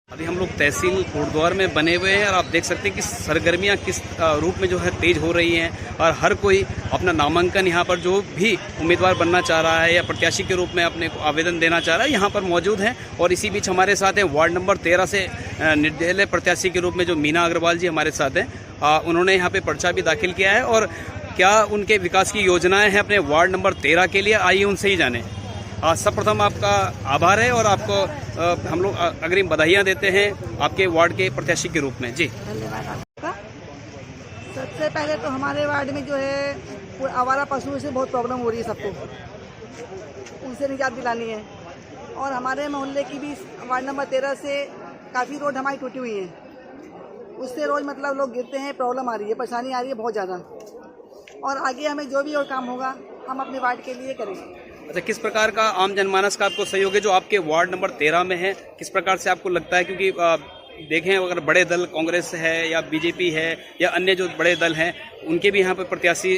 अभी हम लोग तहसील कोटद्वार में बने हुए हैं और आप देख सकते हैं कि सरगर्मियां किस रूप में जो है तेज हो रही हैं और हर कोई अपना नामांकन यहाँ पर जो भी उम्मीदवार बनना चाह रहा है या प्रत्याशी के रूप में अपने को आवेदन देना चाह रहा है यहाँ पर मौजूद हैं। और इसी बीच हमारे साथ हैं वार्ड नंबर 13 से निर्दलीय प्रत्याशी के रूप में जो मीना अग्रवाल जी हमारे साथ हैं। उन्होंने यहाँ पर पर्चा भी दाखिल किया है और क्या उनके विकास की योजनाएँ हैं अपने वार्ड नंबर 13 के लिए, आइए उनसे ही जाने। सर्वप्रथम आपका आभार है और आपको हम लोग अग्रिम बधाइयाँ देते हैं आपके वार्ड के प्रत्याशी के रूप में। जी धन्यवाद आपका। सबसे पहले तो हमारे वार्ड में जो है आवारा पशुओं से बहुत प्रॉब्लम हो रही है सबको, उनसे निजात दिलानी है। और हमारे मोहल्ले की भी वार्ड नंबर 13 से काफ़ी रोड हमारी टूटी हुई है, उससे रोज़ मतलब लोग गिरते हैं, प्रॉब्लम आ रही है, परेशानी आ रही है बहुत ज़्यादा। और आगे हमें जो भी और काम होगा हम अपने वार्ड के लिए करेंगे। अच्छा, किस प्रकार का आम जनमानस का आपको सहयोग है जो आपके वार्ड नंबर 13 में है? किस प्रकार से आपको लगता है, क्योंकि देखें अगर बड़े दल कांग्रेस है या बीजेपी है या अन्य जो बड़े दल हैं उनके भी यहाँ पर प्रत्याशी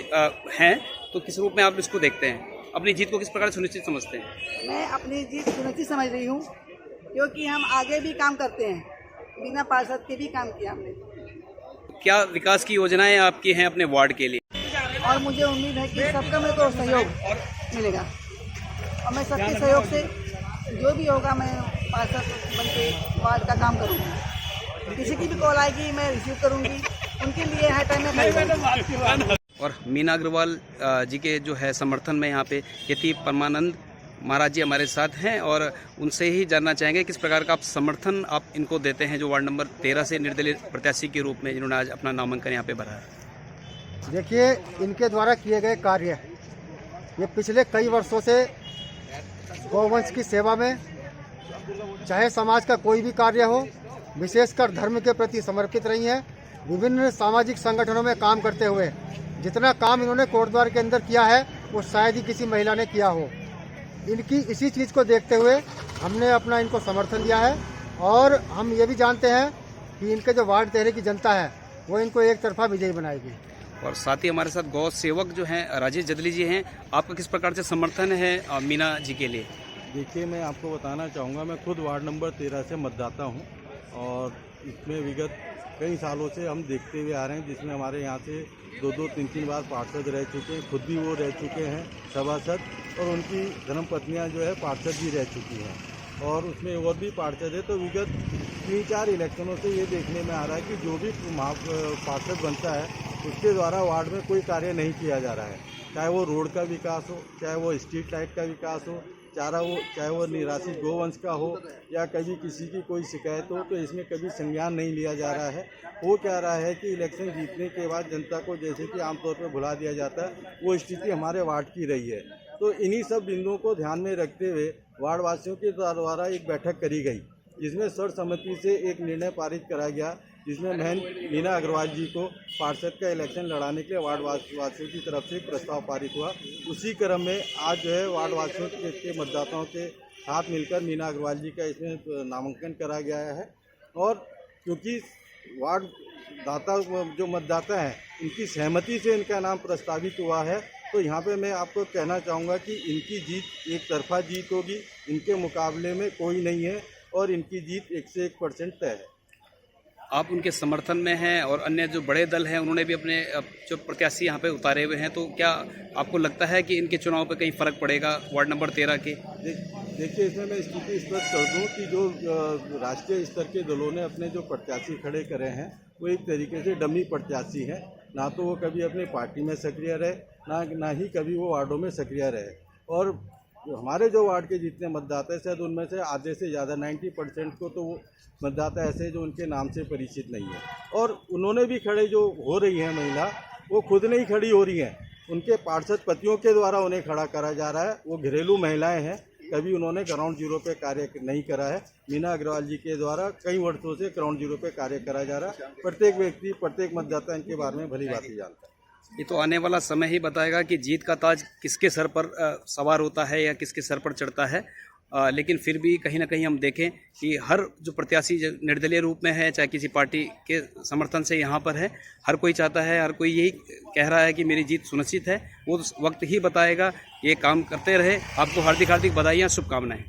हैं, तो किस रूप में आप इसको देखते हैं? अपनी जीत को किस प्रकार सुनिश्चित समझते हैं? मैं अपनी जीत सुनिश्चित समझ रही हूँ, क्योंकि हम आगे भी काम करते हैं, बिना पार्षद के भी काम किया हमने। क्या विकास की योजनाएं आपकी हैं अपने वार्ड के लिए? और मुझे उम्मीद है कि सबका मेरे को सहयोग मिलेगा और मैं सबके सहयोग से जो भी होगा मैं पार्षद बन के वार्ड का काम करूँगी। किसी की भी कॉल आएगी मैं रिसीव करूँगी, उनके लिए हर टाइम में खड़ी। और मीना अग्रवाल जी के जो है समर्थन में यहाँ पे यति परमानंद महाराज जी हमारे साथ हैं और उनसे ही जानना चाहेंगे किस प्रकार का आप समर्थन आप इनको देते हैं जो वार्ड नंबर 13 से निर्दलीय प्रत्याशी के रूप में जिन्होंने आज अपना नामांकन यहाँ पे भरा है। देखिए, इनके द्वारा किए गए कार्य ये पिछले कई वर्षों से गौवंश की सेवा में, चाहे समाज का कोई भी कार्य हो, विशेषकर धर्म के प्रति समर्पित रही हैं। विभिन्न सामाजिक संगठनों में काम करते हुए जितना काम इन्होंने कोटद्वार के अंदर किया है वो शायद ही किसी महिला ने किया हो। इनकी इसी चीज़ को देखते हुए हमने अपना इनको समर्थन दिया है और हम ये भी जानते हैं कि इनके जो वार्ड 13 की जनता है वो इनको एक तरफा विजयी बनाएगी। और साथ ही हमारे साथ गौ सेवक जो हैं राजेश जदली जी हैं, आपका किस प्रकार से समर्थन है मीना जी के लिए? देखिए, मैं आपको बताना चाहूँगा, मैं खुद वार्ड नंबर 13 से मतदाता हूँ और इसमें विगत कई सालों से हम देखते हुए आ रहे हैं, जिसमें हमारे यहाँ से 2-2, 3-3 बार पार्षद रह चुके हैं, खुद भी वो रह चुके हैं सभासद, और उनकी धर्मपत्नियाँ जो है पार्षद भी रह चुकी हैं और उसमें और भी पार्षद है। तो विगत 3-4 इलेक्शनों से ये देखने में आ रहा है कि जो भी पार्षद बनता है उसके द्वारा वार्ड में कोई कार्य नहीं किया जा रहा है, चाहे वो रोड का विकास हो, चाहे वो स्ट्रीट लाइट का विकास हो, चाहे वो निराश्रित गोवंश का हो या कभी किसी की कोई शिकायत हो, तो इसमें कभी संज्ञान नहीं लिया जा रहा है। वो कह रहा है कि इलेक्शन जीतने के बाद जनता को जैसे कि आमतौर पर भुला दिया जाता है, वो स्थिति हमारे वार्ड की रही है। तो इन्हीं सब बिंदुओं को ध्यान में रखते हुए वार्ड वासियों के द्वारा एक बैठक करी गई, जिसमें सर्वसम्मति से एक निर्णय पारित करा गया, जिसमें मीना अग्रवाल जी को पार्षद का इलेक्शन लड़ाने के लिए वार्ड वासियों की तरफ से एक प्रस्ताव पारित हुआ। उसी क्रम में आज जो है वार्ड वासियों के मतदाताओं के साथ मिलकर मीना अग्रवाल जी का इसमें नामांकन करा गया है। और क्योंकि वार्ड दाता जो मतदाता हैं उनकी सहमति से इनका नाम प्रस्तावित हुआ है, तो यहाँ पे मैं आपको कहना चाहूँगा कि इनकी जीत एक तरफा जीत होगी, इनके मुकाबले में कोई नहीं है और इनकी जीत 1 से 1% तय है। आप उनके समर्थन में हैं और अन्य जो बड़े दल हैं उन्होंने भी अपने जो प्रत्याशी यहाँ पे उतारे हुए हैं, तो क्या आपको लगता है कि इनके चुनाव पे कहीं फ़र्क पड़ेगा वार्ड नंबर 13 के? देखिए, इसमें मैं स्थिति स्पष्ट कर दूँ कि जो राष्ट्रीय स्तर के दलों ने अपने जो प्रत्याशी खड़े करे हैं वो एक तरीके से डमी प्रत्याशी हैं, ना तो वो कभी अपनी पार्टी में सक्रिय रहे, ना ही कभी वो वार्डों में सक्रिय रहे। और हमारे जो वार्ड के जितने मतदाता हैं शायद उनमें से आधे से ज़्यादा 90% को तो वो मतदाता ऐसे जो उनके नाम से परिचित नहीं है। और उन्होंने भी खड़े जो हो रही हैं महिला, वो खुद नहीं खड़ी हो रही हैं, उनके पार्षद पतियों के द्वारा उन्हें खड़ा करा जा रहा है। वो घरेलू महिलाएं हैं, कभी उन्होंने ग्राउंड जीरो पे कार्य नहीं करा है। मीना अग्रवाल जी के द्वारा कई वर्षों से ग्राउंड जीरो पे कार्य करा जा रहा है। प्रत्येक व्यक्ति, प्रत्येक मतदाता इनके बारे में भली भांति जानता है। ये तो आने वाला समय ही बताएगा कि जीत का ताज किसके सर पर सवार होता है या किसके सर पर चढ़ता है। लेकिन फिर भी कहीं ना कहीं हम देखें कि हर जो प्रत्याशी निर्दलीय रूप में है, चाहे किसी पार्टी के समर्थन से यहाँ पर है, हर कोई चाहता है, हर कोई यही कह रहा है कि मेरी जीत सुनिश्चित है। वो वक्त ही बताएगा। ये काम करते रहे। आपको हार्दिक हार्दिक बधाइयाँ, शुभकामनाएं।